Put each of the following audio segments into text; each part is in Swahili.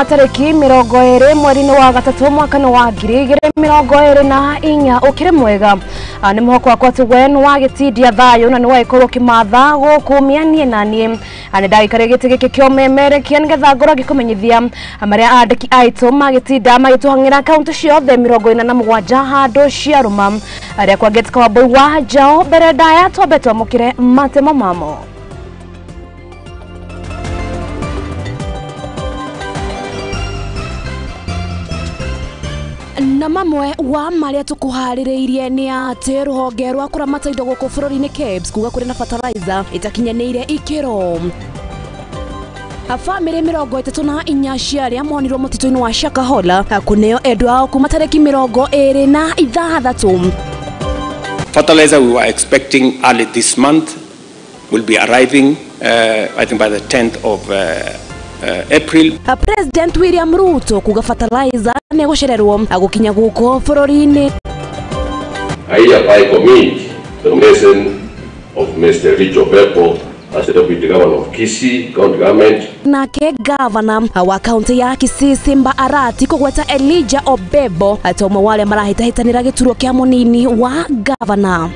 wa tariki 20 mweri-ini wa gatatu mwaka-ini wa 2024 ukire mwega ni muhoko wakwa tuwen wa gitidia thayo na ni waikorwo kimatha gukumianie nanie ani ndagikare giti giki kio memerekia nigetha ngorwo ngikumenyithia maria andiki aitu magitinda magituhangira kaunti ciothe 47 handu cia ruma aria kwa geti kwa boy wa jao mbere ndaya twambe twamukire matemo mamo. Na mamwe wa maria tukuhaririirie ni ati ruhonge rwa kuramata indo guku bururi-ini KEBS kuga kuri na fertilizer itakinyanĩire ikiro. Family 34 cia aria monirwo mutito-ini wa Shakahola kuneo endu ao kuma tariki 26. Fertilizer we were expecting early this month will be arriving I think by the 10th of April. President William Ruto kuga fertilizer ne gushererwo agukinya guko bururi-ini. I hereby commit the nomination of Mr. Richo Beppo as the Deputy Governor of Kisii County Government. Nake Governor wa kaunti ya Kisii Simba Arati kugweta Elijah Obebo atoma wale marahitahitanira gituro kia munini wa Governor.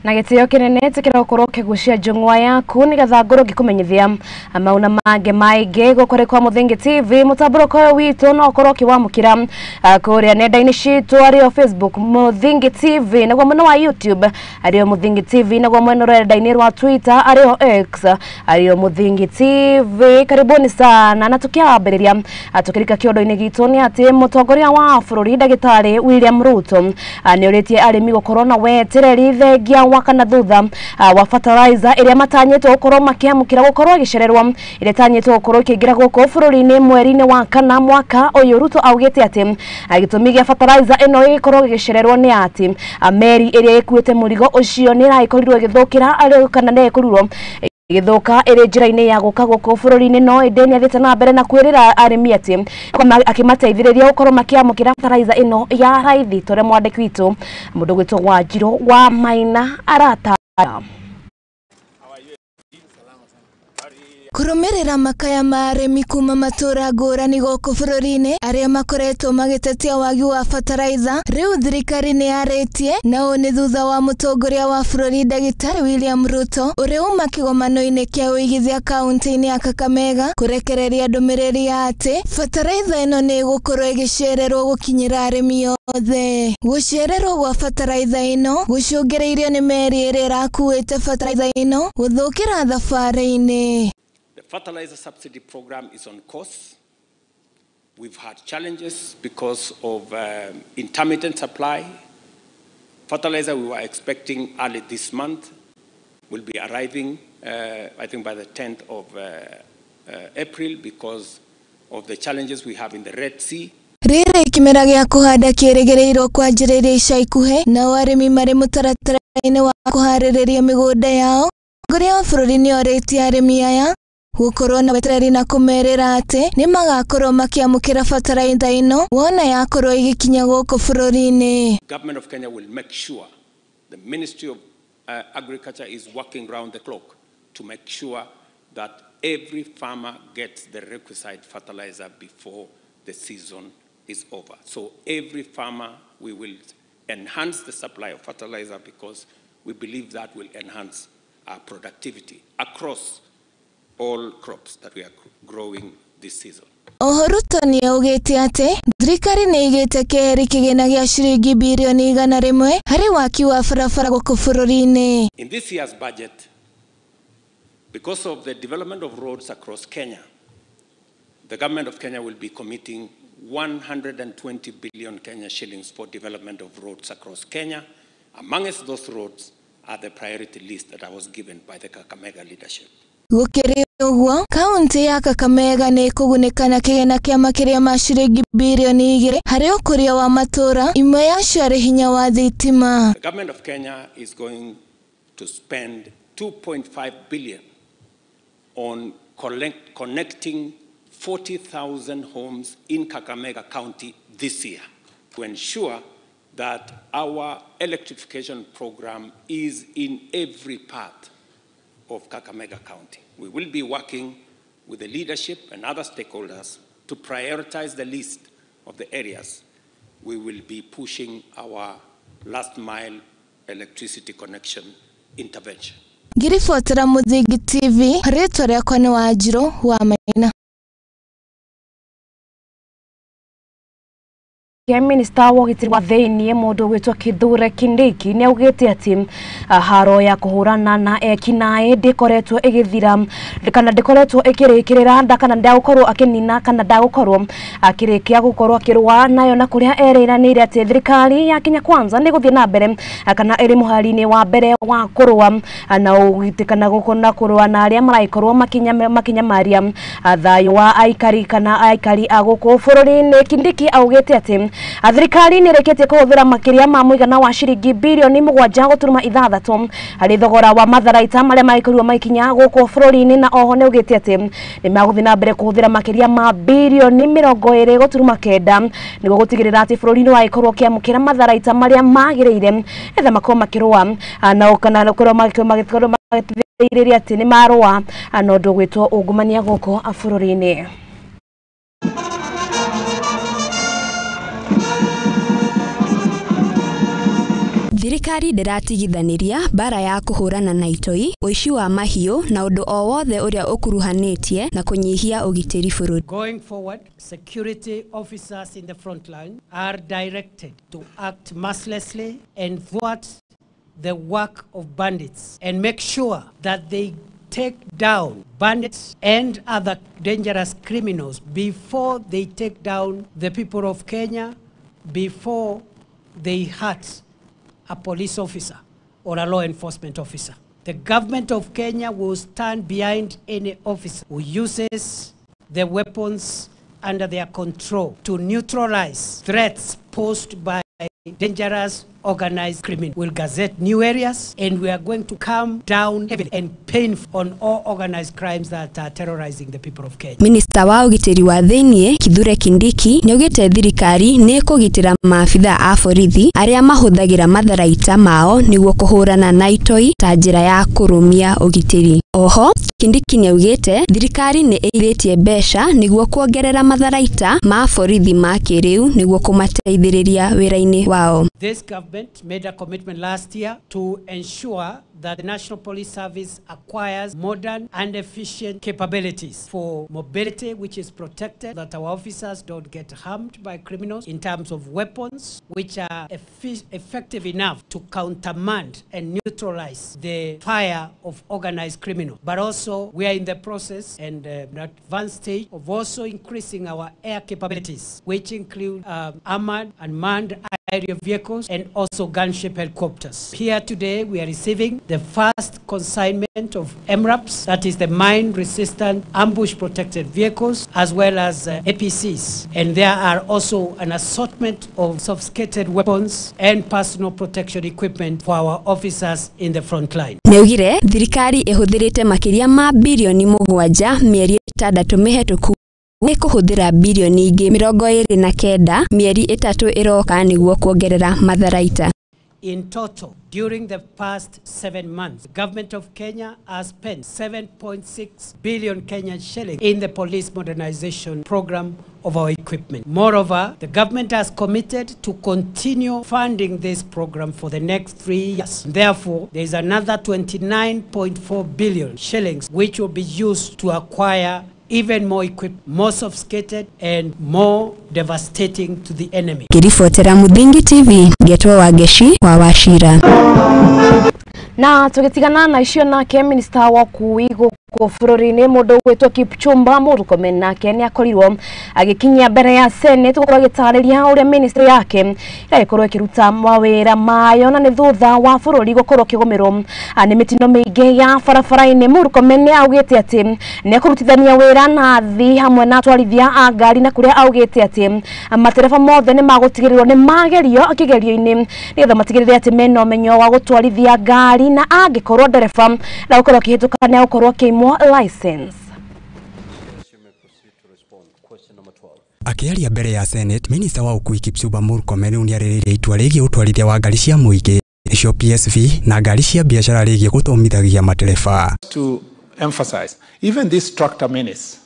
Na gitio kinene tikira ukorwo kigucia njungwa yaku nigetha ngorwo ngikumenyithia mauna mange maige gukore kwa Muthingi TV mutamburuko witu no ukorwo kiwamukira kuria nenda-ini citu ario Facebook Muthingi TV naguo mwena wa YouTube ario Muthingi TV naguo mwena renda-ini rwa Twitter ario X ario Muthingi TV. Karibuni sana na tukiambiriria atukirika kiondo-ini gitu ni ati mutongoria wa bururi Ndagitari William Ruto ni uritie arimi gukorwo na wetereri thengia wakana thutha wa fertilizer iria matanyitwo gukorwo makiamukira gukorwo gicererwa iria tanyitwo gukorwo kiingira guko bururi-ini mweri-ini wa kana mwaka uyu. Ruto augite ati gitumi gia fertilizer ino igikorwo gicererwa ni ati meri iria ikuite murigo ucio ni raikorirwo githukira ari kana ne ikurirwo githuka iri njira-ini ya guka guko bururi-ini no ideni athite na mbere na kwirira arimi ati akimateithiriria gukorwo makiamukira fertilizer ino ya raithi. Tore mwandiki witu mundu gwitwo Wanjiru wa Maina arata kurumirira makaya ma arimi kuma matura ngurani goko bururi-ini aria makoretwo magitetia wagi wa fertilizer riu thirikari ni yaretie na ni thutha wa mutongoria wa bururi Ndagitari William Ruto uri uma kigomano-ini kia uigithia kaunti-ini ya Kakamega kurekereria ndumiriri ya ati fertilizer ino ni igukorwo igicererwo gukinyira arimi othe. Gucererwo gwa fertilizer ino gucungiriirio ni meri iria irakuite fertilizer ino guthukira thabari-ini. The fertilizer subsidy program is on course. We've had challenges because of intermittent supply. Fertilizer we were expecting early this month will be arriving I think by the 10th of April because of the challenges we have in the Red Sea. Riri kimera gia kuhanda kirigirirwo kwanjiriria ica ikuhi na arimi mari mutaratara-ini wa kuhaririria migunda yao. Mutongoria wa bururi ni oritie arimi aya gukorwo na wetereri na kumerera ati ni magakorwo makiamukira fertilizer ino wona yakorwo igikinya guko bururi-ini. Government of Kenya will make sure the Ministry of Agriculture is working round the clock to make sure that every farmer gets the requisite fertilizer before the season is over. So every farmer, we will enhance the supply of fertilizer because we believe that will enhance our productivity across all crops that we are growing this season. Ruto ni augite ati thirikari ni igite keheri kigina gia ciringi bilioni 100 hari waki wa barabara guku bururi-ini. In this year's budget, because of the development of roads across Kenya, the government of Kenya will be committing 120 billion Kenya shillings for development of roads across Kenya. Amongst those roads are the priority list that I was given by the Kakamega leadership. Gukiri uguo kaunti ya Kakamega ni kugunika na kigina kia makiria ma ciringi bilioni 2 hari ukuria wa matura imwe yacio ari hinya wa thitima. The government of Kenya is going to spend 2.5 billion on connecting 40,000 homes in Kakamega County this year to ensure that our electrification program is in every part of Kakamega County. We will be working with the leadership and other stakeholders to prioritize the list of the areas we will be pushing our last mile electricity connection intervention. Ngiribotera Muthingi TV, rĩtwa rĩakwa nĩ Wanjirũ wa Maina. Minister wa ũgitĩri wa thĩinĩ mũndũ wĩtwo Kithure Kindiki nĩ augĩte atĩ haro ya kũhũrana na ekinaĩ ndĩkoretwo ĩgĩthira kana ndĩkoretwo ĩkĩrĩkĩrĩra nda kana ndagũkorwo akĩnina kana ndagũkorwo akĩrĩkia gũkorwo akĩrũa nayo na kũrĩa erĩranĩire atĩ thirikari ya Kenya Kwanza nĩ gũthiĩ na mbere kana ĩrĩ mũhari-inĩ wa mbere wa kũrũa na ũgitĩri kana gũkona kũrũa na arĩa maraikorwo makinyamaria thayũ wa aikari kana aikari a gũkũ bũrũri-inĩ. Kindiki augĩte atĩ thirikari nĩ ĩrĩkĩtie kũhũthĩra makĩria ma mũigana wa ciringi bilioni 7.6 harĩ thogora wa matharaita marĩa marĩkorirwo magĩkinya gũkũ bũrũri-inĩ, na oho nĩ augĩte atĩ nĩ magũthiĩ na mbere kũhũthĩra makĩria ma bilioni 20.9 nĩguo gũtigĩrĩra atĩ bũrũri nĩ wagĩkorwo ũkĩamũkĩra matharaita marĩa magĩrĩire etha makorwo makĩrũa na kana gũkorwo magĩtigĩrĩra atĩ nĩ marũa na ũndũ gwĩtwo ungumania gũkũ bũrũri-inĩ. Thirikari ndĩratigithaniria bara ya kũhũrana na itoi, ũici wa mahiũ na ũndũ o wothe ũrĩa ũkuruhanĩtie na kũnyihia ũgitĩri bũrũri. Going forward, security officers in the front line are directed to act mercilessly and thwart the work of bandits and make sure that they take down bandits and other dangerous criminals before they take down the people of Kenya, before they hurt a police officer or a law enforcement officer. The government of Kenya will stand behind any officer who uses the weapons under their control to neutralize threats posed by dangerous organized criminals. We'll gazette new areas and we are going to come down heavily and painful on all organized crimes that are terrorizing the people of Kenya. Minister wa ũgitĩri wa thĩinĩ Kithure Kindiki nĩ augĩte thirikari nĩ kũgitĩra maabitha a borithi arĩa mahũthagĩra matharaita mao nĩguo kũhũrana na itoi ta njĩra ya kũrũmia ũgitĩri. Oho Kindiki nĩ augĩte thirikari nĩ ĩirĩtie mbeca nĩguo kuongerera matharaita ma borithi ma kĩrĩu nĩguo kũmateithĩrĩria wĩra-inĩ wao. This government made a commitment last year to ensure that the National Police Service acquires modern and efficient capabilities for mobility, which is protected, that our officers don't get harmed by criminals, in terms of weapons, which are effective enough to countermand and neutralize the fire of organized criminals. But also, we are in the process and advanced stage of also increasing our air capabilities, which include armored and manned aerial vehicles and also gunship helicopters. Here today, we are receiving the first consignment of MRAPs, that is the mine-resistant ambush-protected vehicles, as well as APCs. And there are also an assortment of sophisticated weapons and personal protection equipment for our officers in the front line. Neugire thirikari ihũthĩrĩte makĩria ma bilioni 7 mĩeri 6 mĩhetũku nĩ kũhũthĩra bilioni ingĩ 29 mĩeri 3 ĩroka nĩguo kuongerera matharaita. In total, during the past 7 months, the government of Kenya has spent 7.6 billion Kenyan shillings in the police modernization program of our equipment. Moreover, the government has committed to continue funding this program for the next 3 years. Therefore, there is another 29.4 billion shillings which will be used to acquire even more equipped, more sophisticated and more devastating to the enemy. Ngiribotera Muthingi TV, Getwa Wageshi wa Wachira. Na tugitigana na icio nake minister wa kui gũkũ bũrũri-inĩ mũndũ gwĩtwo Kipchumba Murkomen nake nĩ akorirwo agĩkinyia mbere ya Senate gũkorwo agĩtarĩria ũrĩa ministry yake ĩrĩkorwo ĩkĩruta mawĩra mayo na nĩ thutha wa bũrũri gũkorwo kĩgũmĩrwo nĩ mĩtino mĩingĩ ya barabara-inĩ. Murkomen nĩ augĩte atĩ nĩ akũrutithania wĩra na athii hamwe na atwarithia a ngari, na kũrĩa augĩte atĩ matereba mothe nĩ magũtigĩrĩrwo nĩ magerio kĩgerio-inĩ nĩgetha matigĩrĩre atĩ mena ũmenyo wa gũtwarithia ngari na angĩkorwo ndereba na gũkorwo kĩhĩtũka nĩ gũkorwo kĩimwo license. Akiaria mbere ya Senate, Minister wa ũkui Kipchumba Murkomen nĩ arĩrĩirie itua rĩgiĩ ũtwarithia wa ngari cia mũingĩ icio PSV na ngari cia biashara rĩgiĩ gũthomithagia matereba. To emphasize, even this tractor menace,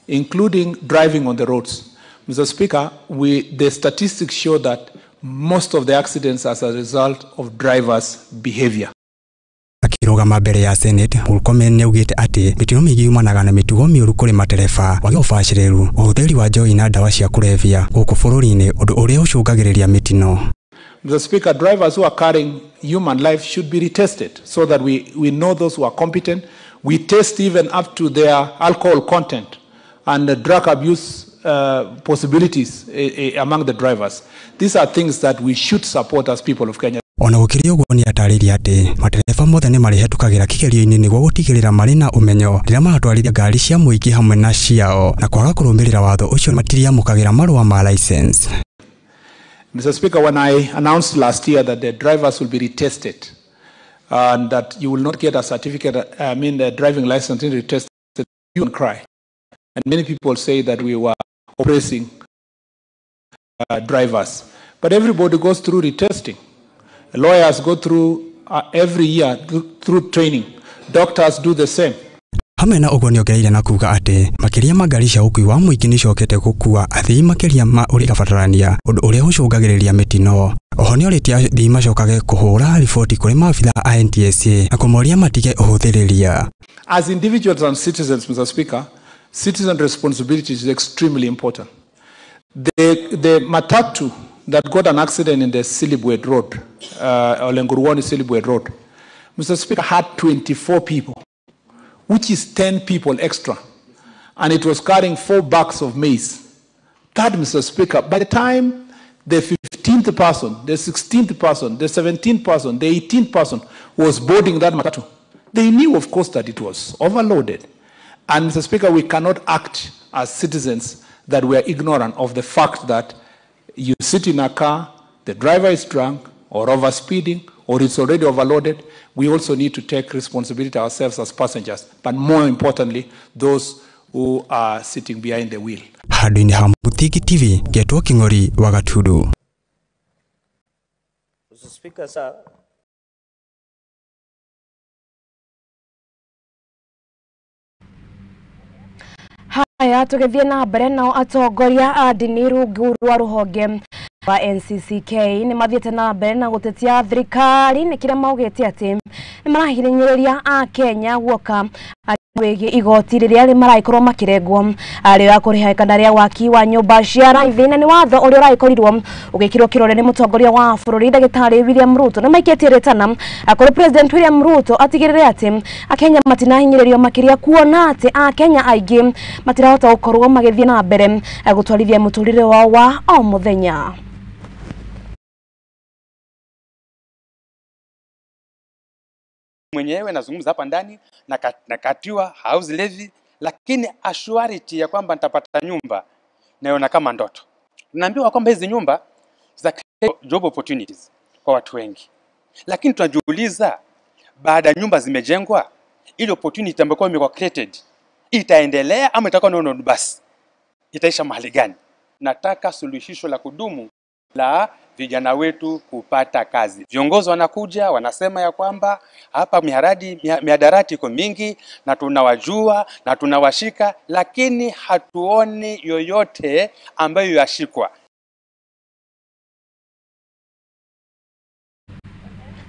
including driving on the roads, Mr. Speaker, the statistics show that most of the accidents as a result of drivers' behavior. Akirugama mbere ya Senate, Murkomen nĩaugĩte atĩ mĩtino mĩingĩ yumanaga na mĩtugo mĩũru kũrĩ matereba, wagi ũbacĩrĩru, ũhũthĩri wa njohi na ndawa cia kũrebia gũkũ bũrũri-inĩ, ũndũ ũrĩa ũcũngagĩrĩria mĩtino. Mr. Speaker, drivers who are carrying human life should be retested so that we know those who are competent. We test even up to their alcohol content and the drug abuse possibilities among the drivers. These are things that we should support as people of Kenya. Ona gũkĩrĩ ũguo nĩ atarĩria atĩ matereba mothe nĩ marĩhetũkagĩra kĩgerio-inĩ nĩguo gũtigĩrĩra marĩ na ũmenyo rĩrĩa maratwarithia ngari cia mũingĩ hamwe na ciao na kwaga kũrũmĩrĩra watho ũcio matiriamũkagĩra marũa ma license. Mr. Speaker, when I announced last year that the drivers will be retested and that you will not get a certificate, the driving license retested, you can cry. And many people say that we were oppressing drivers. But everybody goes through retesting. Lawyers go through every year through training. Doctors do the same. Hamwe na ũguo nĩongereire na kuga atĩ makĩria ma ngari cia ũkui wa mũingĩ nĩcokete gũkua athii makĩria ma ũrĩa ĩgabatarania ũndũ ũrĩa ũcũngagĩrĩria mĩtino. Oho nĩorĩtie athii macokage kũhũra riboti kũrĩ maabitha a NTSA na kũmoria matige ũhũthĩrĩria. As individuals and citizens, Mr. Speaker, citizen responsibility is extremely important. The matatu that got an accident in the Silibwet Road, Olengurwani Silibwet Road, Mr. Speaker, had 24 people, which is 10 people extra, and it was carrying 4 bags of maize. That, Mr. Speaker, by the time the 15th person, the 16th person, the 17th person, the 18th person was boarding that matatu, they knew, of course, that it was overloaded. And, Mr. Speaker, we cannot act as citizens that we are ignorant of the fact that you sit in a car, the driver is drunk or overspeeding or it's already overloaded. We also need to take responsibility ourselves as passengers, but more importantly, those who are sitting behind the wheel. Handũ-inĩ ha Muthingi TV, Getwo King'ori wa Gatundu. Mr. Speaker, sir. Haya tugithie na mbere nao atongoria a ndini rungu rwa ruhonge wa NCCK ni mathiete na mbere na gutetia thirikari ni kira maugite ati ni marahirinyiria a Kenya guoka wegi igoti riria ri maraikorwo makirengwo ari ya kuriha kandaria waki wa nyumba cia raithi na ni watho uri uraikorirwo ugikirwo kirore ni mutongoria wa bururi Ndagĩtarĩ William Ruto ni maikitie retana akore President William Ruto atigirire ati Akenya matinahinyiririo makiria kuona ati Akenya aingĩ matirahota gukorwo magithie na mbere gutwarithia muturire wao wa o muthenya. Mwenyewe nazungumza hapa ndani na katiwa house levy, lakini assurity ya kwamba nitapata nyumba naona kama ndoto. Tunaambiwa kwamba hizi nyumba za job opportunities kwa watu wengi, lakini tunajiuliza baada ya nyumba zimejengwa ile opportunity ambayo imekuwa created itaendelea ama itakuwa nono basi, itaisha mahali gani? Nataka suluhisho la kudumu la vijana wetu kupata kazi. Viongozi wanakuja wanasema ya kwamba hapa mihadarati iko mingi na tunawajua na tunawashika, lakini hatuoni yoyote ambayo yashikwa.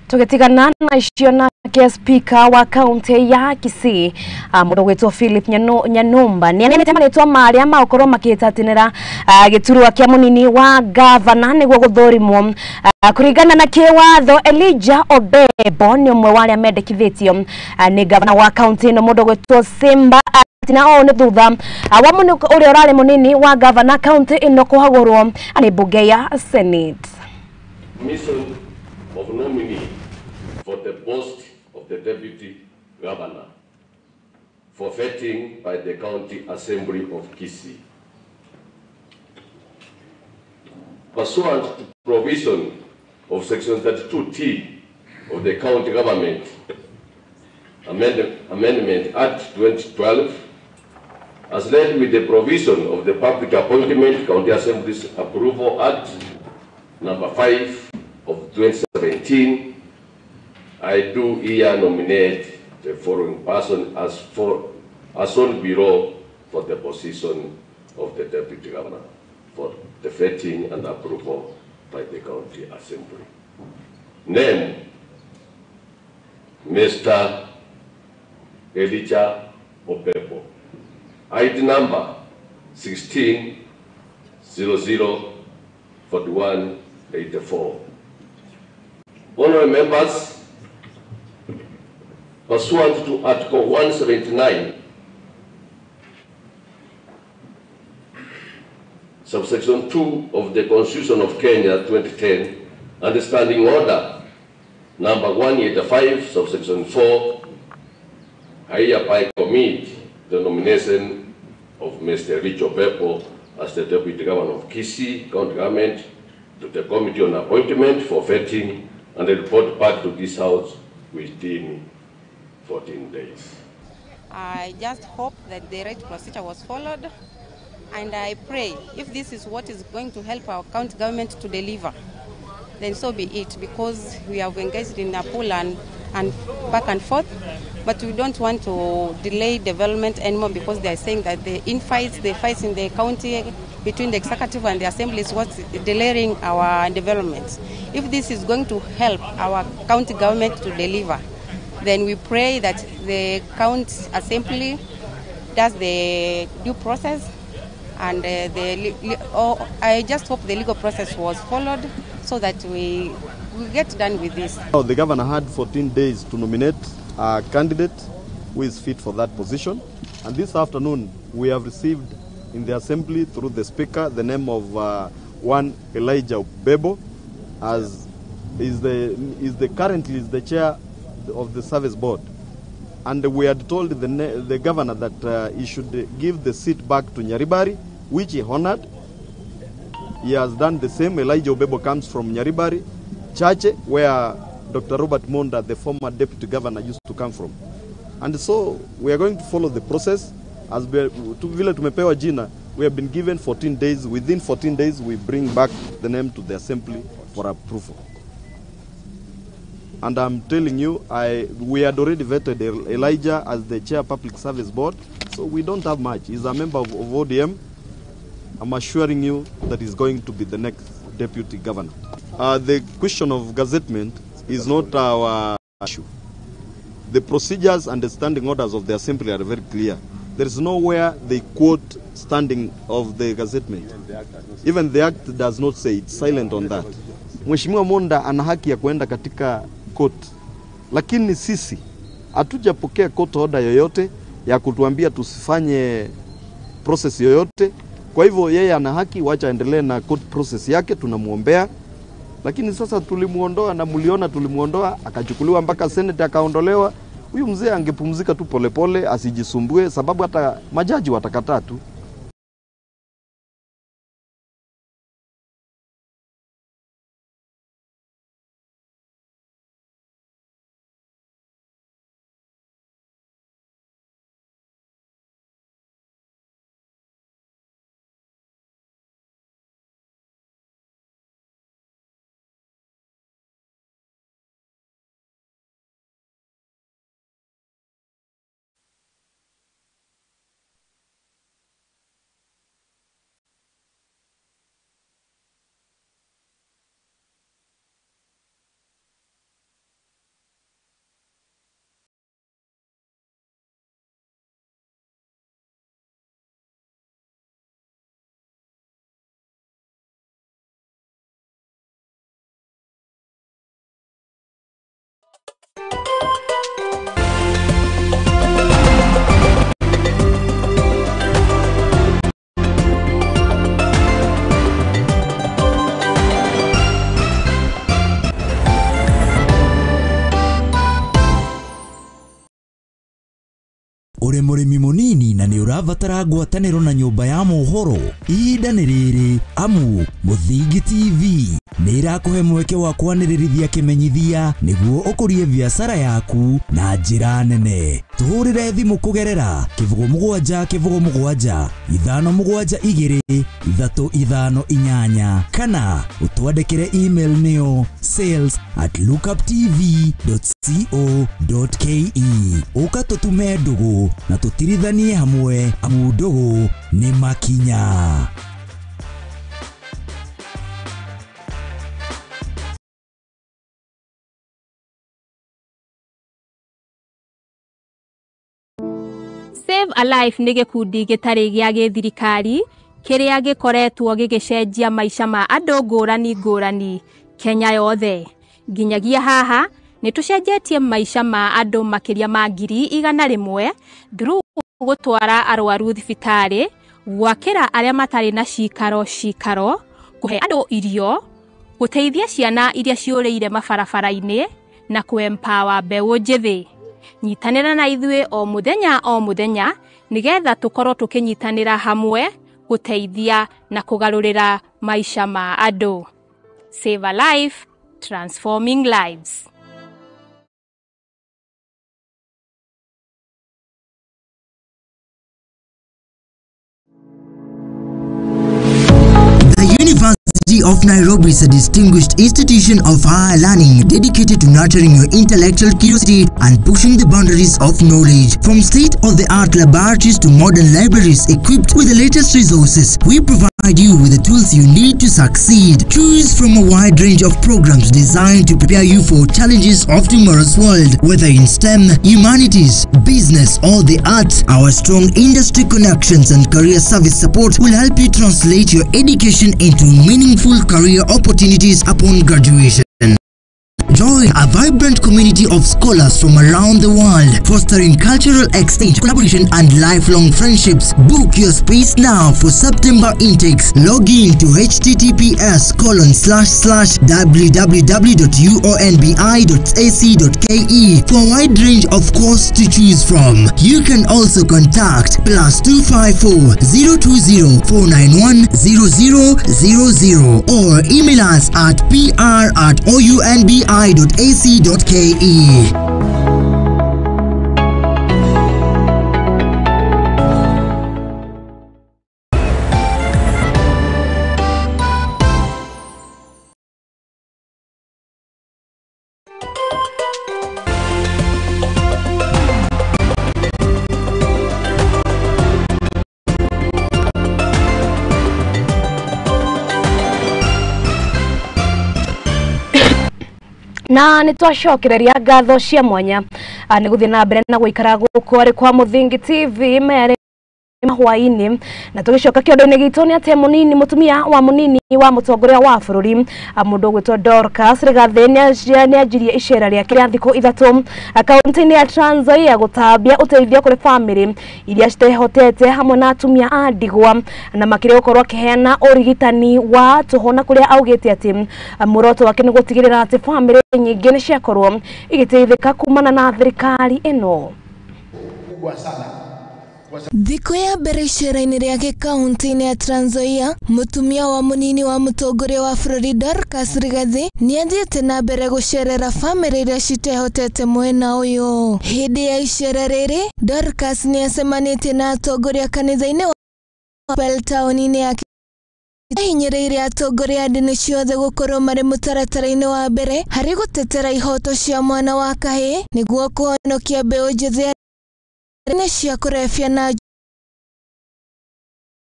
Tugetigana na icio na speaker wa county ya Kisii mundu gwitwo Philip Nyanumba ni anete maritwa maria makorwo makitatinira giturwa kia munini wa governor niguo guthorimwo kuringana na kiwatho. Elijah Obebo ni umwe wa aria mendekithitio ni governor wa county no mundu gwitwo Simba atina o ni thutha wa munini uria urari munini wa governor county ino kuhagurwo ani bunge ya Senate. Mission of nominee for the post of the deputy governor for vetting by the County Assembly of Kisii. Pursuant to provision of Section 32T of the County Government Amendment Act 2012, as led with the provision of the Public Appointment County Assembly's Approval Act number 5 of 2017, I do here nominate the following person as on below for the position of the Deputy Governor for the vetting and approval by the County Assembly. Name, Mr. Elijah Opepo. ID number 16004184. Honorable members, pursuant to Article 179, subsection 2 of the Constitution of Kenya 2010, and the Standing Order number 185, subsection 4, I hereby commit the nomination of Mr. Elijah Opepo as the Deputy Governor of Kisii County Government to the Committee on Appointment for Vetting and report back to this House within 14 days. I just hope that the right procedure was followed, and I pray if this is what is going to help our county government to deliver, then so be it, because we have engaged in a pull and back and forth, but we don't want to delay development anymore, because they are saying that the fights in the county between the executive and the assembly is what's delaying our development. If this is going to help our county government to deliver, then we pray that the county assembly does the due process, and I just hope the legal process was followed so that we get done with this. The governor had 14 days to nominate a candidate who is fit for that position, and this afternoon we have received in the assembly through the speaker the name of one Elijah Opepo, as currently is the chair of the service board, and we had told the governor that he should give the seat back to Nyaribari, which he honored. He has done the same. Elijah Opepo comes from Nyaribari, Chache, where Dr. Robert Monda, the former deputy governor, used to come from. And so we are going to follow the process. As vile tumepewa jina, we have been given 14 days. Within 14 days, we bring back the name to the assembly for approval. And I'm telling you, we had already vetted Elijah as the chair public service board, so we don't have much. He's a member of ODM. I'm assuring you that he's going to be the next deputy governor. The question of gazettement is not our issue. The procedures and the standing orders of the assembly are very clear. There is nowhere they quote standing of the gazettement. Even the act does not say, it's silent on that. Mheshimiwa Monda ana haki ya kuenda katika court, lakini sisi hatujapokea court order yoyote ya kutuambia tusifanye process yoyote. Kwa hivyo yeye ana haki, wacha endelee na court process yake, tunamuombea. Lakini sasa tulimuondoa, na mliona tulimuondoa, akachukuliwa mpaka Senate akaondolewa. Huyu mzee angepumzika tu polepole, asijisumbue, sababu hata majaji watakataa tu. Ure murimi munini na ni uravatara ngwataniro na nyumba ya Mohoro, ihinda ni riri amu Muthingi TV ni irakuhe mweke wa kwanirithia kimenyithia niguo ukurie biashara yaku na njira nene. tuhurire thimu kugerera kivugo mugwanja 572 kana utwandikire email niyo sales@lookuptv.co.ke ukatutume ndugu na tutirithanie hamwe amu ndugu ni makinya. Save a Life nĩ gĩkundi gĩtarĩ gĩa gĩthirikari kĩrĩa gĩkoretwo gĩgĩcenjia maica ma andũ ngũrani Kenya yothe. Nginyagia haha nĩ tũcenjetie maica ma andũ makĩria ma 100,000 through gũtwara arwaru thibitarĩ, gwakĩra arĩa matarĩ na cikaro, kũhe andũ irio, gũteithia ciana iria ciũrĩire mabarabara-inĩ na kũ-empower mbeũ njĩthĩ. Nyitanĩra na ithuĩ o mũthenya nigetha tũkorwo tũkĩnyitanĩra hamwe gũteithia na kũgarũrĩra maica ma andũ. Save a Life, transforming lives. The University of Nairobi is a distinguished institution of higher learning dedicated to nurturing your intellectual curiosity and pushing the boundaries of knowledge. From state-of-the-art laboratories to modern libraries equipped with the latest resources, we provide you with the tools you need to succeed. Choose from a wide range of programs designed to prepare you for challenges of tomorrow's world. Whether in STEM, humanities, business or the arts, our strong industry connections and career service support will help you translate your education into meaningful career opportunities upon graduation. Join a vibrant community of scholars from around the world, fostering cultural exchange, collaboration, and lifelong friendships. Book your space now for September intakes. Log in to https://www.uonbi.ac.ke for a wide range of courses to choose from. You can also contact +254 020 491 0000 or email us at pr@ounbi.ac.ke. na nitwacokereria ngatho cia mwanya nĩ gũthiĩ na mbere na gũikara gũkũ arĩ kwa Mũthingi TV mere Hwaiini na tũgĩcoka kĩondo-inĩ gitũ nĩ atĩ mũnini mũtumia wa mũnini wa mũtongoria wa bũrũri mũndũ ũgwĩtwo Dorcas Rigathi nĩanjirie icera rĩake rĩa thikũ 3 akaunti-inĩ ya Trans Nzoia gũtambia ũteithio kũrĩ famĩlĩ iria citehotete hamwe na atumia a ndigwa na makĩria gũkorwo akĩheana ũrigitani wa tũhona kũrĩa augĩte atĩ muoroto wake nĩ gũtigĩrĩra atĩ famĩlĩ nyingĩ nĩ ciakorwo igĩteithĩka kumana na thirikari ĩno. Thikũ ya mbere icera-inĩ rĩake kaunti-inĩ ya Trans Nzoia, mũtumia wa mũnini wa mũtongoria wa bũrũri Dorcas Rigathi nĩathiĩte na mbere gũcerera famĩlĩ iria citehotete mwena ũyũ. Hĩndĩ ya icera rĩrĩ, Dorcas nĩacemanĩtie na atongoria kanitha-inĩ wa taũni-inĩ ya ahinyĩrĩire atongoria a ndini ciothe gũkorwo marĩ mũtaratara-inĩ wa mbere harĩ gũtetera ihoto cia mwana wa kahĩĩ nĩguo kũhonokia mbeũ njĩthĩ cia kurefia na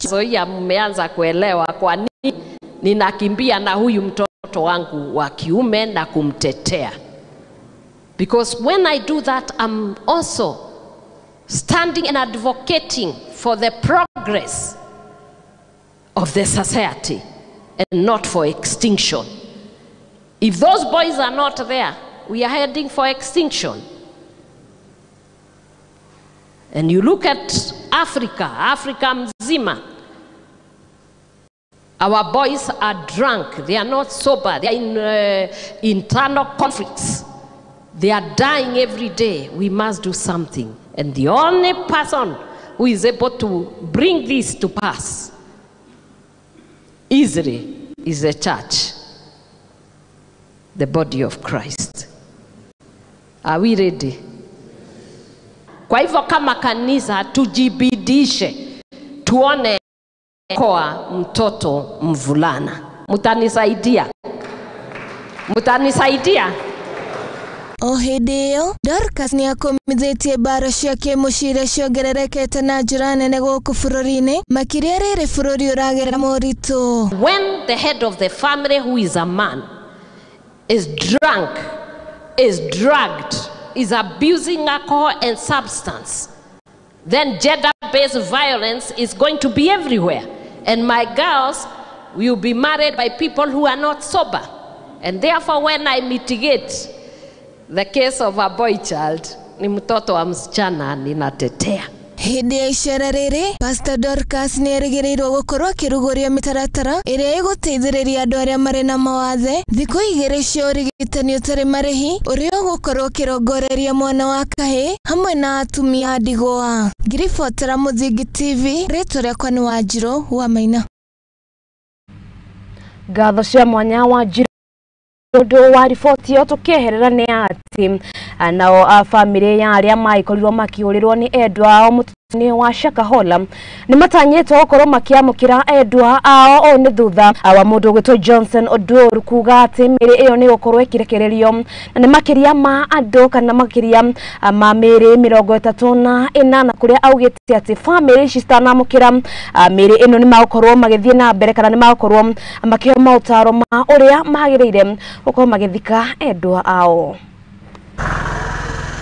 Nzoia mmeanza kuelewa kwa nini ninakimbia na huyu mtoto wangu wa kiume na kumtetea. Because when I do that, I'm also standing and advocating for the progress of the society and not for extinction. If those boys are not there, we are heading for extinction. And you look at Africa mzima, our boys are drunk, they are not sober, they are in internal conflicts. They are dying every day. We must do something. And the only person who is able to bring this to pass easily is the church, the body of Christ. Are we ready? Kwa hivyo kama kanisa tujibidishe, tuone kwa mtoto mvulana. Mutanisaidia? Mutanisaidia? O hindi iyo Dorcas ni akomithitie mbara cia kimucire ciongererekete na njira nene guku bururi-ini makiria riri bururi uragerera moritu. When the head of the family, who is a man, is drunk, is drugged, is abusing alcohol and substance, then gender-based violence is going to be everywhere. And my girls will be married by people who are not sober. And therefore, when I mitigate the case of a boy child, ni mtoto wa msichana ninatetea. Hindi ya icera riri, Pastor Dorcas ni erĩgĩrĩirwo gũkorwo akĩrugũria mĩtaratara ĩrĩa ĩgũteithĩrĩria andũ arĩa marĩ na mawathe thikũ 2 cia ũrigitani ũtarĩ marĩhi ũrĩa ũgũkorwo ũkĩrongoreria mwana wa kahĩĩ hamwe na atumia a ndigwa. Ngiribotera Mũthingi TV, rĩtwa rĩakwa nĩ Wanjirũ wa Maina. Ngatho cia mwanya wa Wanjirũ Ndu wa riboti yo tukeherera ni ati nao a family ya aria maikorirwo makiurirwo ni endwa ao mutini wa Shakahola ni matanyitwo gukorwo makiamukira endwa ao ni thutha wa mundu gwitwo Johnson Odur kuga ati miri iyo ni gukorwo ikirekererio na ni makiria ma andu kana makiria ma miri 38 kuria augite ati family citanamukira miri ino ni magukorwo magithie na mbere kana ni magukorwo makioma utaro ma uria magirire uko magithika endwa ao.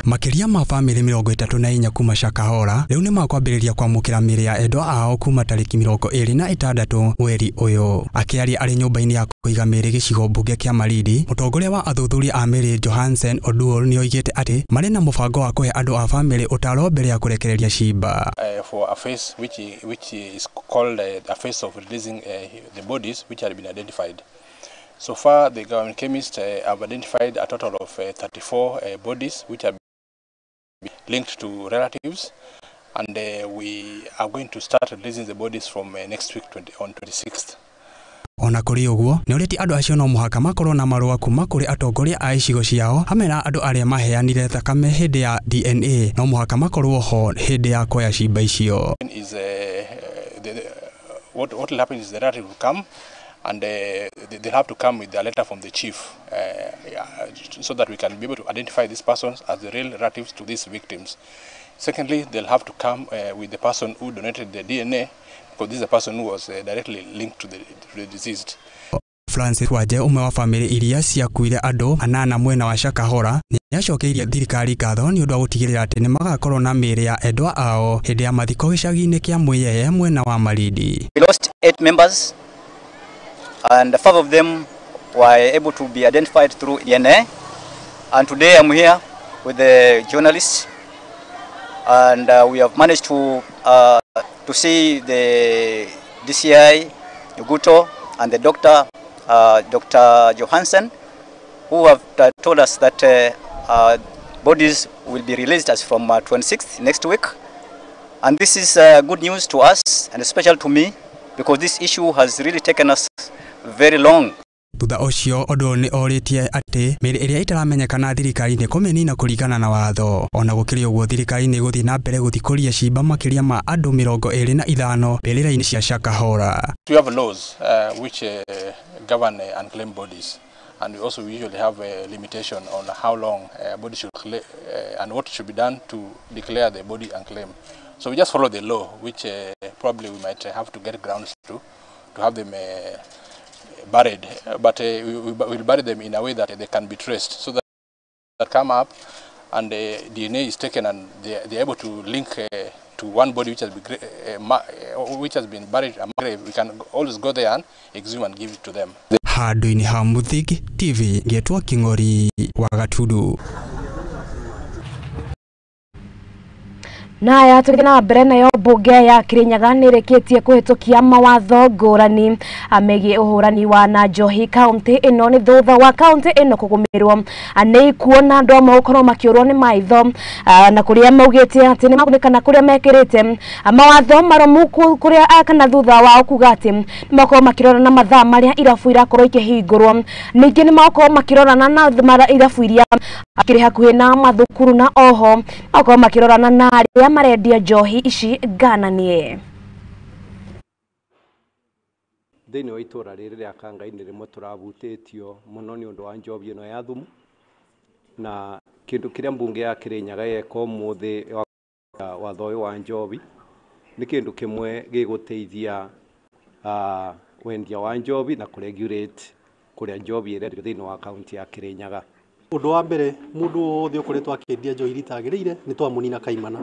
Makiria ma family 34 kuma Shakahola riu ni makwambiriria kwamukira miri ya endwa ao kuma tariki 26 mweri uyu. Akiaria ari nyumba-ini ya kuiga miri gicigo mbunge kia Malindi, mutongoria wa athuthuria a miri Johansen Oduor ni oigite ati mari na mubango wa kuhe andu a family utaro mbere ya kurekereria ciba. For a phase which is called a phase of releasing the bodies which have been identified. So far, the government chemists have identified a total of 34 bodies which have been linked to relatives, and we are going to start releasing the bodies from next week on 26th. Ona kuri uguo ni uriti andu acio no muhaka makorwo na marua kuma kuri atongoria a icigo ciao hamwe na andu aria maheanire thakame hindi ya DNA no muhaka makorwo ho hindi ya koya ciba icio. What will happen is the relative will come and they'll have to come with a letter from the chief so that we can be able to identify these persons as the real relatives to these victims. Secondly, they'll have to come with the person who donated the DNA, because this is a person who was directly linked to the deceased. Francis Waje, umwe wa family iria ciakuire andu 8 mwena wa Shakahola, ni acokeirie thirikari ngatho ni undu wa gutigirira ati ni magakorwo na miri ya endwa ao hindi ya mathiko gicagi-ini kia Mwiyeye mwena wa Malindi. We lost 8 members and 5 of them were able to be identified through DNA, and today I'm here with the journalists, and we have managed to see the DCI Uguto and the doctor Dr. Johansen, who have told us that bodies will be released as from 26th next week, and this is good news to us and especially to me, because this issue has really taken us very long. Thutha ucio Oduor ni oritie ati miri iria itaramenyekana thirikari ni kumenina kuringana na watho. Ona gukiri uguo thirikari ni guthii na mbere guthikuria ciba makiria ma andu 25 mbirira-ini cia Shakahola. We have laws which govern unclaimed bodies, and we also usually have a limitation on how long a body should and what should be done to declare the body unclaimed. So we just follow the law, which probably we might have to get grounds to have them buried, but we will bury them in a way that they can be traced, so that come up and DNA is taken and they are able to link to one body which has been buried in a grave. We can always go there and exhume and give it to them. Handu-ini ha Mũthingi TV, Getwa King'ori wa Gatudu. Naya tukina mbere nayo mbunge ya Kirinyaga nireketie kuhitukia mawatho ngurani amegie uhurani wa na njohi county ino ni thutha wa county ino kugumirwo ni kuona andu amwe gukorwo makiurwo ni maitho na kuria maugite ati ni makunikana kuria mekirite mawatho maromu kuria kana thutha wao kuga ati ni makorwo makirora na mathaa maria irabu irakorwo ikihingurwo ningi ni makorwo makirorana na irabu iria akiri hakuhi na mathukuru na oho makorwo makirorana na aria marendia njohi ici gananie thĩinĩ wa itũra rĩrĩ rĩa Kangai-inĩ rĩmwe tũrabutĩtio mũno nĩ ũndũ wa njobi ĩno ya thumu na kĩndũ kĩrĩa mbunge ya Kirinyaga yeka ũmũthĩ watho ũyũ wa njobi nĩ kĩndũ kĩmwe gĩgũteithia wendia wa njobi na kũregulate kũrĩa njobi ĩrendio thĩinĩ wa kaunti ya Kirinyaga. Ũndũ wa mbere mũndũ wothe ũkoretwo akĩendia njohi ritagĩrĩire nĩ twamũnina kaimana.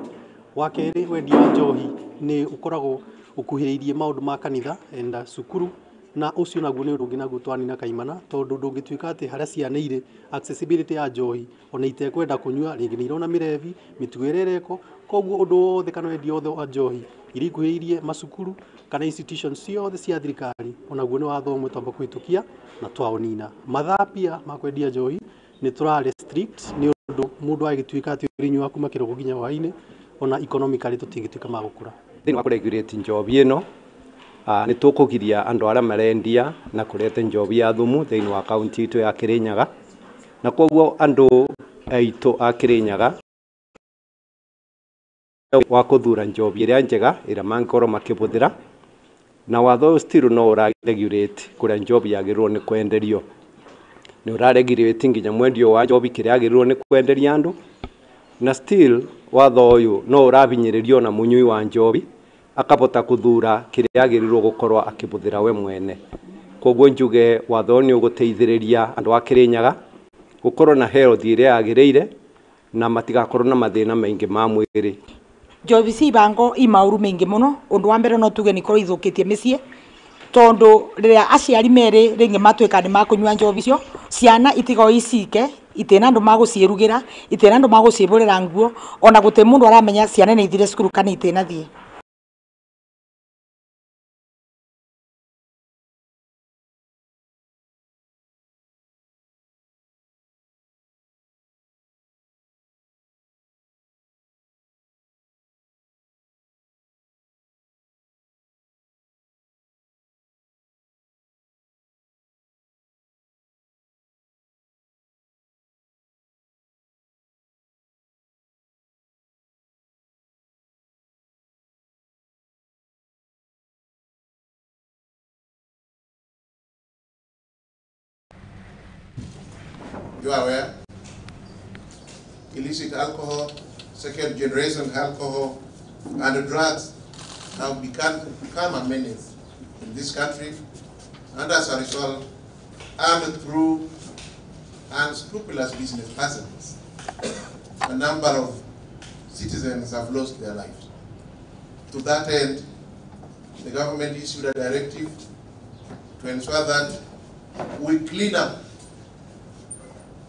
Wa kerĩ wendia wa njohi nĩ ũkoragwo ũkuhĩrĩirie maũndũ ma kanitha enda cukuru na ũcio naguo nĩ ũndũ ũngĩ naguo twanina kaimana tondũ ndũngĩtuĩka atĩ harĩa ciana irĩ accessibility ya njohi ona itekwenda kũnyua rĩngĩ nĩ irona mĩrevi mĩtugo ĩrĩa ĩreko koguo ũndũ wothe kana wendia wothe wa njohi iria ikuhĩrĩirie macukuru kana institutions ciothe cia thirikari onaguo nĩ watho ũmwe twamba kũhĩtũkia na twaũnina. Mathaa pia ma kwendia njohi nĩ tũra restrict nĩ ũndũ mũndũ agĩtuĩka atĩ ũrĩnyua kuma kĩroko nginya hwaĩ-inĩ ona economically tũtingĩtuĩka ma gũkũra. Thĩinĩ wa kũregulate njobi ĩno nĩ tũkũgiria andũ arĩa marendia na kũrete njobi ya thumu thĩinĩ wa kaunti itũ ya Kirinyaga na koguo andũ aitũ a Kirinyaga wa kũthura njobi ĩrĩa njega ĩrĩa mangĩkorwo makĩbũthĩra na watho ũyũ still no ũraregulate kũrĩa njobi yagĩrĩirwo nĩ kwenderio nĩ ũraregulate nginya mwendio wa njobi kĩrĩa yagĩrĩirwo nĩ kwenderia andũ na still watho ũyũ no ũrabinyĩrĩrio na mũnyui wa njobi akabota kuthura kĩrĩa yagĩrĩirwo gũkorwo akĩbũthĩra we mwene. Koguo njuge watho nĩ ũgũteithĩrĩria andũ a Kirinyaga gũkorwo na health ĩrĩa yagĩrĩire na matigakorwo na mathĩna maingĩ ma mwĩrĩ. Njobi ci bango imauru maingi muno undu wa mbere no tuge ni korwo ithukitie mĩciĩ tondu riria aciari merĩ ringi matuĩka ni makunyua njobi cio ciana itigo icike itena andu magucirugira itena andu magucibũrĩra nguo ona gũte mũndũ aramenya ciana nĩ ithire cukuru kana itena thie. You are aware, illicit alcohol, second generation alcohol, and drugs have become a menace in this country, and as a result, and through unscrupulous business persons, a number of citizens have lost their lives. To that end, the government issued a directive to ensure that we clean up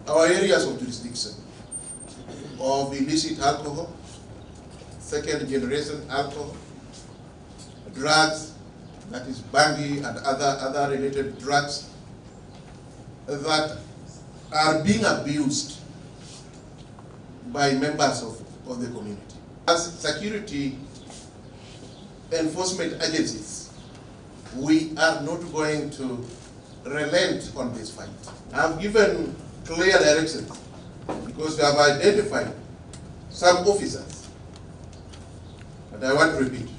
our areas of jurisdiction of illicit alcohol, second generation alcohol, drugs, that is bangi and other related drugs that are being abused by members of the community. As security enforcement agencies, we are not going to relent on this fight. I've given clear directions because we have identified some officers, and I want to repeat,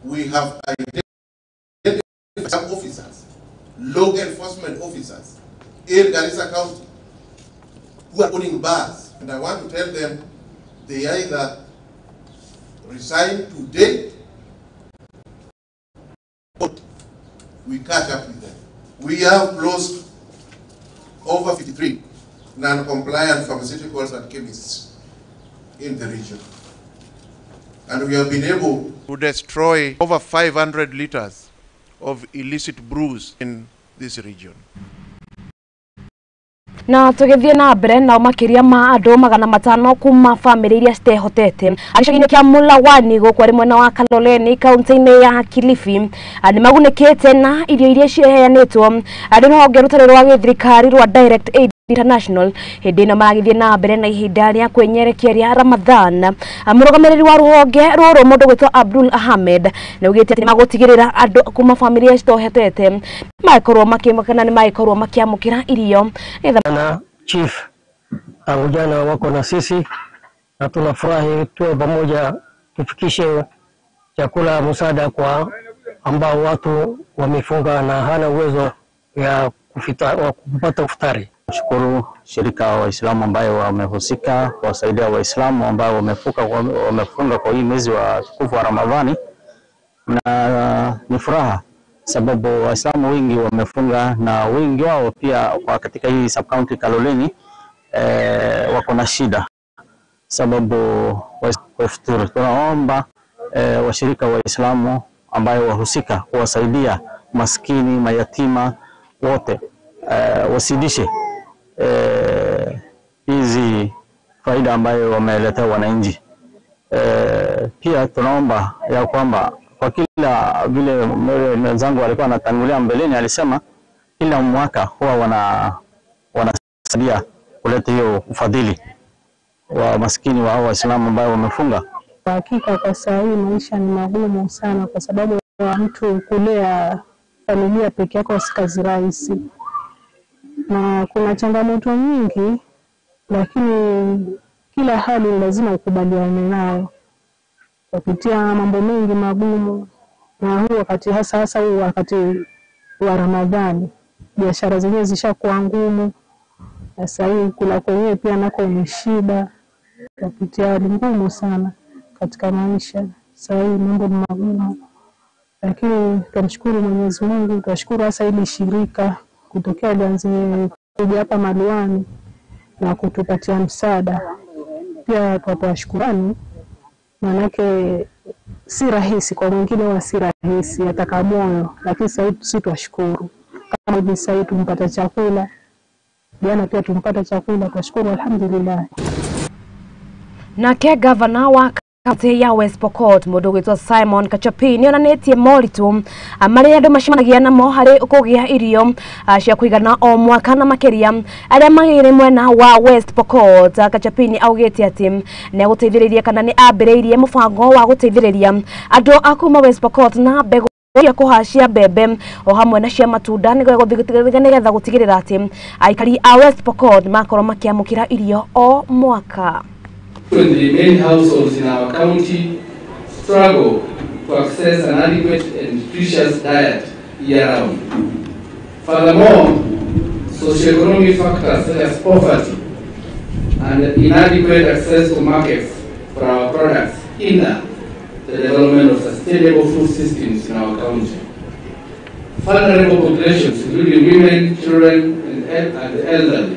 we have identified some officers, law enforcement officers in Garissa County who are owning bars, and I want to tell them they either resign today or we catch up with them. We have closed over 53 non-compliant pharmaceuticals and chemists in the region. And we have been able to destroy over 500 liters of illicit brews in this region. Na tugithie na mbere na makiria ma andu 500 kuma family iria citehotete aricagine kia Mulawani gukwari mwena wa Kaloleni kaunti-ini ya Kilifi ani magunikite na irio iria ciheanitwo andu no ngerutare rwa githirikari rwa Direct Aid International hindi no maragithie na mbere na ihinda ria kwenyerekia ria Ramadhan. Murugamiriri wa ruhonge ruru mundu gwitwa Abdul Ahmed na ugite ati magutigirira andu kuma family iria citohetete maikorwo makimukana ni maikorwo makiamukira irio na chief vijana wako na sisi na tunafurahi tuwe pamoja tufikishe chakula msaada kwa ambao watu wamefunga na hana uwezo ya kupata iftari. Shukuru shirika wa Waislamu ambayo wamehusika kuwasaidia Waislamu ambao wamefunga kwa hii mwezi wa tukufu wa Ramadhani, na ni furaha sababu Waislamu wengi wamefunga na wengi wao pia kwa katika hii sub county Kaloleni wako na shida sababu wafuturu. Tunaomba washirika wa Waislamu ambayo wahusika kuwasaidia maskini, mayatima wote wasidishe hizi faida ambayo wameletea wananchi. Pia tunaomba ya kwamba kwa kila vile mwenzangu alikuwa anatangulia mbeleni alisema kila mwaka huwa wanasaidia kuleta hiyo ufadhili wa maskini wa Waislamu ambao wamefunga. Hakika kwa saa hii maisha ni magumu sana kwa sababu ya mtu kulea familia peke yake si kazi rahisi. Na kuna changamoto nyingi lakini kila hali lazima ukubaliane nayo. Kupitia mambo mengi magumu na huu wakati hasa huu wakati wa Ramadhani biashara zenyewe zishakuwa ngumu. Sasa hii kula kwenyewe pia nako ni shida. Kupitia hali ngumu sana katika maisha. Sasa hii mambo ni magumu. Lakini tunashukuru Mwenyezi Mungu, tunashukuru hasa hili shirika kutokea lianze kuja hapa Maluani na kutupatia msaada. Pia tunatoa shukrani. Manake si rahisi kwa mwingine wa si rahisi ataka moyo, lakini sisi tunashukuru. Kama hivi sasa tumpata chakula, jana pia tumpata chakula, tunashukuru alhamdulillah. Na ke governor wa kaunti ya West Pokot mundu gwitwa Simon Kachapini onanetie moritu amari andu macemanagia namo hari kugia irio cia kuigana o mwaka na makeria aria magire mwena wa West Pokot. Kachapini augite ati ne guteithiriria kana ni ambiriirie mubango wa guteithiriria andu akuma West Pokot na mbegu ya kuhashia bebe o hamwe na cia matunda nigetha gutigirira ati aikari a West Pokot makorwo makiamukira irio o mwaka. When the main households in our county struggle to access an adequate and nutritious diet year-round. Furthermore, socioeconomic factors such as poverty and inadequate access to markets for our products hinder the development of sustainable food systems in our county. Vulnerable populations, including women, children, and the elderly,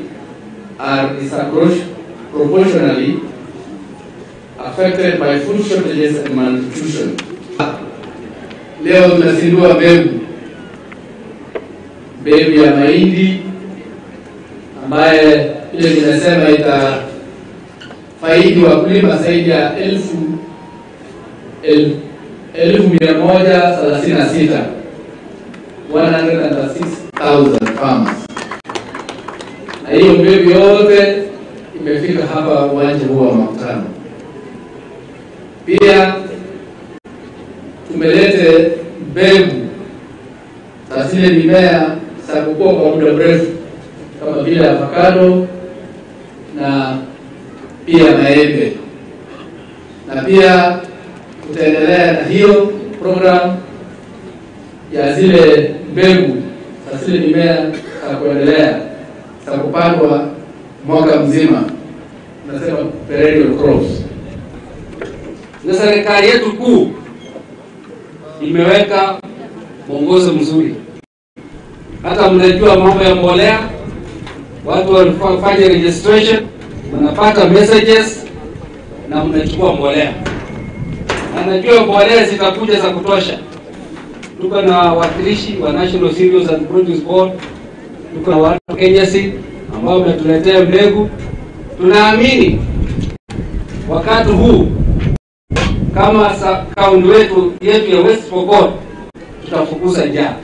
are disproportionately affected by food shortages and malnutrition. Leo tunazindua mbegu ya mahindi ambaye ile ninasema itafaidi wakulima zaidi ya 1,136 farmers. Na hiyo mbegu yote imefika hapa uwanja huu wa makutano. Pia tumelete mbegu za zile mimea za kukua kwa muda mrefu kama vile avocado na pia maembe. Na pia tutaendelea na hiyo program ya zile mbegu za zile mimea za kuendelea za kupandwa mwaka mzima. Tunasema perennial crops. Na serikali yetu kuu imeweka mwongozo mzuri. Hata mnajua mambo ya mbolea, watu wanafanya registration, wanapata messages na mnachukua mbolea. Na najua mbolea zitakuja za kutosha. Tuko na wawakilishi wa National Cereals and Produce Board tuko na watu Kenya Seed ambao wametuletea mbegu. Tunaamini wakati huu kama kaunti yetu ya West Pokot tutafukuza njaa.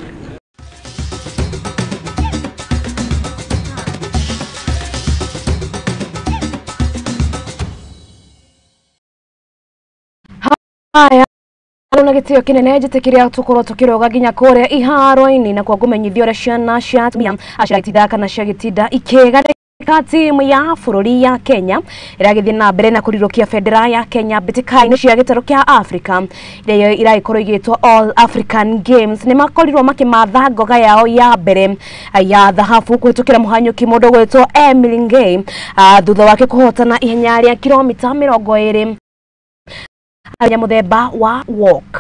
Haya na gitio kinene jitikiria tukorwo tukiroga ginya kuria iharo-ini na kwa kumenyithio ria ciana cia atumia aciaritithaka na ciagitinda ikega timu ya bururi ya Kenya iragithie na mbere na kurirukia bendera ya Kenya mbitikaini cia gitaro kia Africa iria iraikorwo igitwo All African Games ni makorirwo makimatha ngoga yao ya mbere ya thahabu kuhitukira muhanyuki mundu gwitwo Emily Ngei thutha wake kuhotana ihenya ria kilomita 20 ya muthemba wa walk.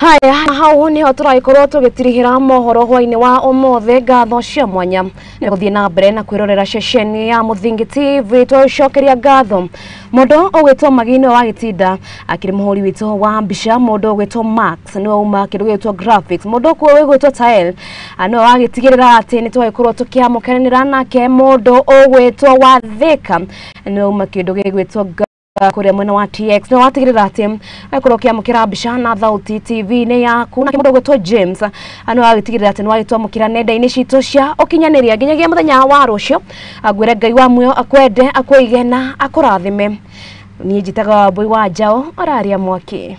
Haya hau niho turaikorwo tugitirihira Mohoro Hwaiini wa umothe ngatho cia mwanya ni guthie na mbere na kwirorera ceceni ya Muthingi TV twicokeria ngatho mundu ugwitwo Magini wa Gitinda akiri muhuri witwo wa mbica mundu ugwitwo Max no uma kindu gwitwo graphics mundu kuo wigwitwo Tael ano wagitigirira ati ni twikorwo tukiamukenera nake mundu ugwitwo wa Thika no uma kindu gwitwo kuria mwena wa TX no watigirira ati akorwo kiamukira mbica na thauti TV ni yaku na kimundu gwitwo James ano agitigirira ati nwagitwa mukira nenda-ini citu cia ukinyaniria nginyagia muthenya wa rucio agwire Ngai wa muoyo akwende akuige na akurathime. Ni njitaga Boy wa Njao araria mwaki.